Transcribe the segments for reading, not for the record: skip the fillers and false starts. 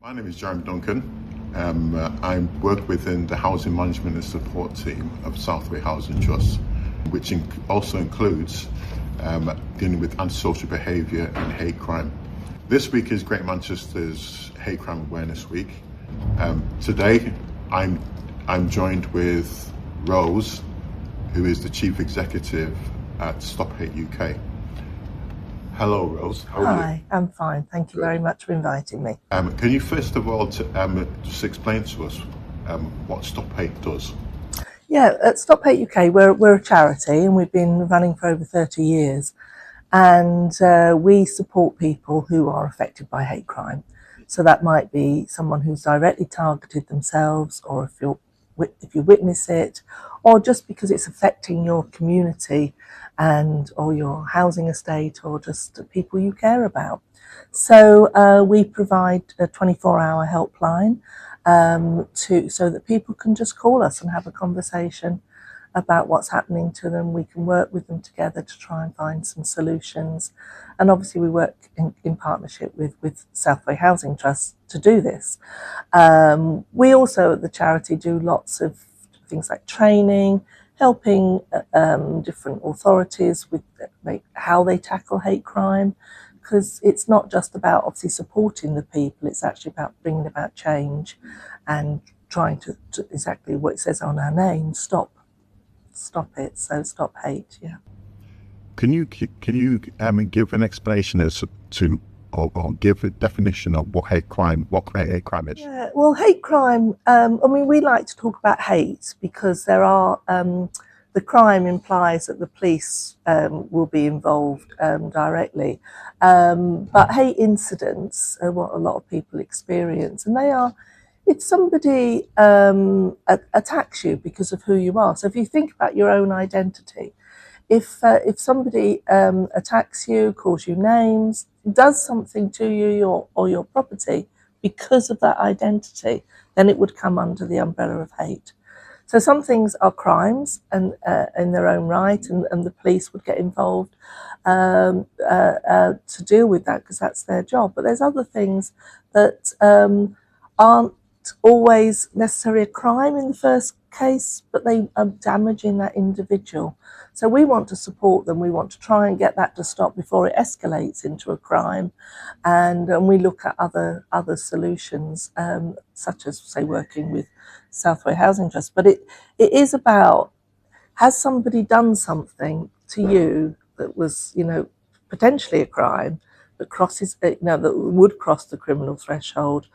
My name is Jeremy Duncan. I work within the Housing Management and Support team of Southway Housing Trust, which also includes dealing with antisocial behaviour and hate crime. This week is Greater Manchester's Hate Crime Awareness Week. Today I'm joined with Rose, who is the Chief Executive at Stop Hate UK. Hello, Rose. How are you? Hi, I'm fine. Thank you very much for inviting me. Can you first of all just explain to us what Stop Hate does? Yeah, at Stop Hate UK, we're a charity and we've been running for over 30 years. And we support people who are affected by hate crime. So that might be someone who's directly targeted themselves, or if you witness it, or just because it's affecting your community or your housing estate, or just people you care about. So we provide a 24-hour helpline so that people can just call us and have a conversation about what's happening to them. We can work with them together to try and find some solutions. And obviously we work in partnership with Southway Housing Trust to do this. We also at the charity do lots of things like training, helping different authorities with how they tackle hate crime, because it's not just about obviously supporting the people, it's actually about bringing about change and trying to exactly what it says on our name, stop it. So stop hate. Yeah. Can you give an explanation as to or give a definition of what hate crime is? Yeah, well, hate crime, we like to talk about hate because there are, the crime implies that the police will be involved directly. But hate incidents are what a lot of people experience, and they are, if somebody attacks you because of who you are. So if you think about your own identity, if somebody attacks you, calls you names, does something to you or your property because of that identity, then it would come under the umbrella of hate. So some things are crimes and in their own right, and the police would get involved to deal with that because that's their job. But there's other things that aren't always necessarily a crime in the first case, but they are damaging that individual. So we want to support them. We want to try and get that to stop before it escalates into a crime, and we look at other solutions, such as, say, working with Southway Housing Trust. But it is about, has somebody done something to you that was, potentially a crime, that crosses, that would cross the criminal threshold,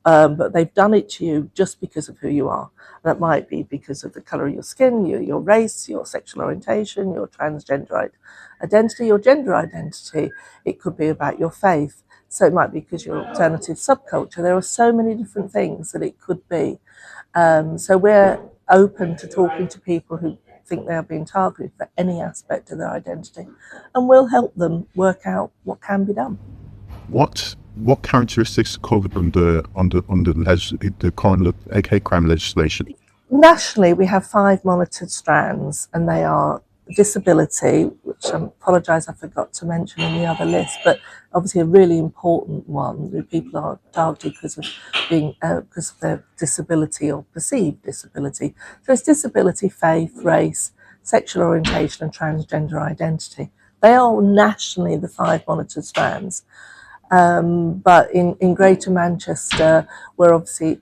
but they've done it to you just because of who you are. That might be because of the colour of your skin, your race, your sexual orientation, your transgender identity, your gender identity. It could be about your faith. So it might be because you're alternative subculture. There are so many different things that it could be. So we're open to talking to people who think they are being targeted for any aspect of their identity, and we'll help them work out what can be done. What characteristics are covered under the current hate crime legislation? Nationally, we have 5 monitored strands, and they are disability, which I apologise I forgot to mention in the other list, but obviously a really important one. People are targeted because of their disability or perceived disability. So it's disability, faith, race, sexual orientation, and transgender identity. They are nationally the 5 monitored strands. But in Greater Manchester, we're obviously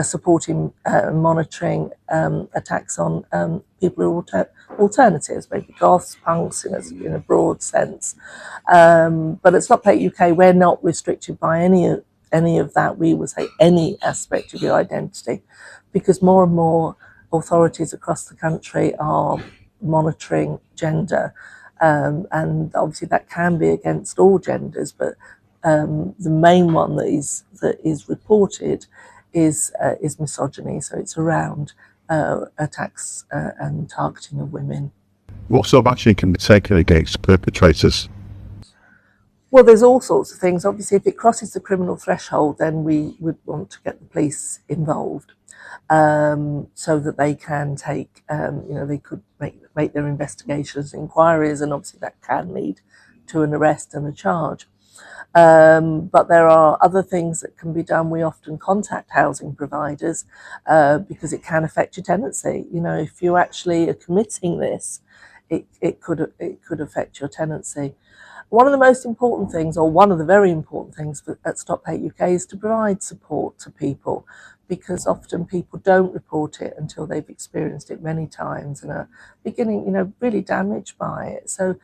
supporting monitoring attacks on people who are alternatives, maybe goths, punks in a broad sense. But at Stop Hate UK, we're not restricted by any of that. We would say any aspect of your identity, because more and more authorities across the country are monitoring gender, and obviously that can be against all genders, but the main one that is reported is misogyny. So it's around attacks and targeting of women. What sort of action can be taken against perpetrators? Well, there's all sorts of things. Obviously, if it crosses the criminal threshold, then we would want to get the police involved, so that they can take, they could make their investigations, inquiries, and obviously that can lead to an arrest and a charge. But there are other things that can be done. We often contact housing providers because it can affect your tenancy. You know, if you actually are committing this, it could affect your tenancy. One of the most important things, or one of the very important things at Stop Hate UK, is to provide support to people, because often people don't report it until they've experienced it many times and are beginning, you know, really damaged by it. So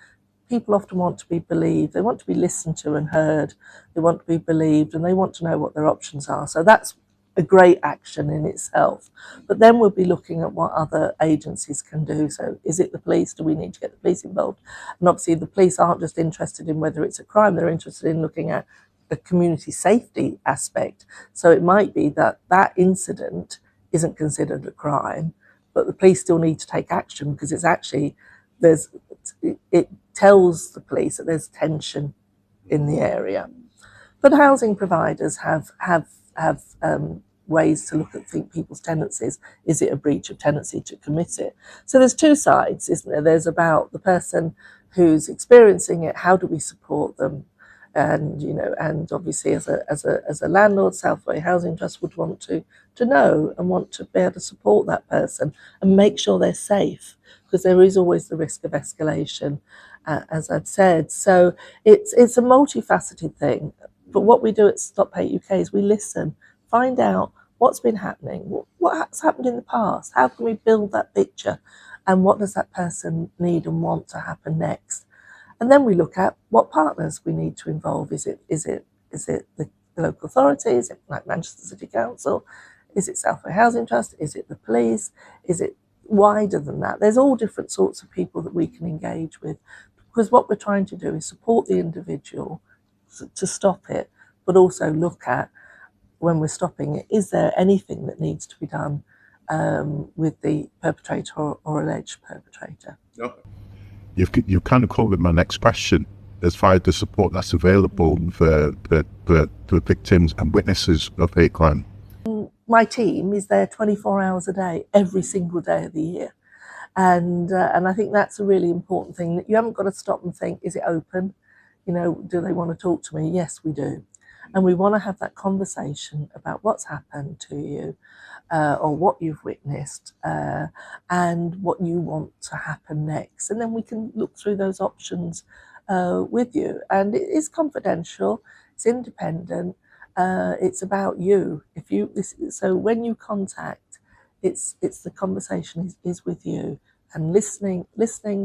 people often want to be believed, they want to be listened to and heard, they want to be believed, and they want to know what their options are. So that's a great action in itself. But then we'll be looking at what other agencies can do. So is it the police? Do we need to get the police involved? And obviously the police aren't just interested in whether it's a crime, they're interested in looking at the community safety aspect. So it might be that that incident isn't considered a crime, but the police still need to take action because it's actually, it tells the police that there's tension in the area. But housing providers have ways to look at people's tenancies. Is it a breach of tenancy to commit it? So there's two sides, isn't there? There's about the person who's experiencing it. How do we support them? And you know, and obviously, as a landlord, Southway Housing Trust would want to know and want to be able to support that person and make sure they're safe, because there is always the risk of escalation, as I've said. So it's a multifaceted thing. But what we do at Stop Hate UK is we listen, find out what's been happening, what's happened in the past, how can we build that picture, and what does that person need and want to happen next. And then we look at what partners we need to involve. Is it the local authority? Is it like Manchester City Council? Is it Southway Housing Trust? Is it the police? Is it wider than that? There's all different sorts of people that we can engage with, because what we're trying to do is support the individual to stop it, but also look at, when we're stopping it, is there anything that needs to be done with the perpetrator or alleged perpetrator? Okay. You've kind of covered my next question as far as the support that's available for victims and witnesses of hate crime. My team is there 24 hours a day, every single day of the year. And I think that's a really important thing, that you haven't got to stop and think, is it open? You know, do they want to talk to me? Yes, we do. And we want to have that conversation about what's happened to you, or what you've witnessed, and what you want to happen next. And then we can look through those options with you. And it is confidential, it's independent, it's about you. So when you contact, it's the conversation is with you, and listening,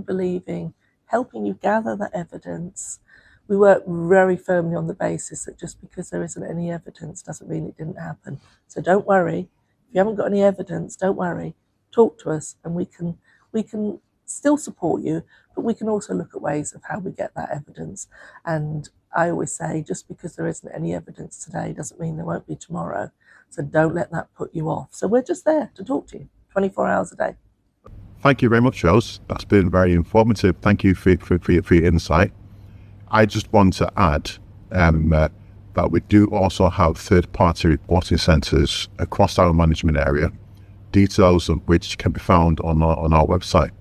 believing, helping you gather the evidence. We work very firmly on the basis that just because there isn't any evidence doesn't mean it didn't happen. So don't worry. If you haven't got any evidence, don't worry. Talk to us, and we can still support you, but we can also look at ways of how we get that evidence. And I always say, just because there isn't any evidence today doesn't mean there won't be tomorrow. So don't let that put you off. So we're just there to talk to you 24 hours a day. Thank you very much, Rose. That's been very informative. Thank you for your insight. I just want to add that we do also have third-party reporting centres across our management area, details of which can be found on our website.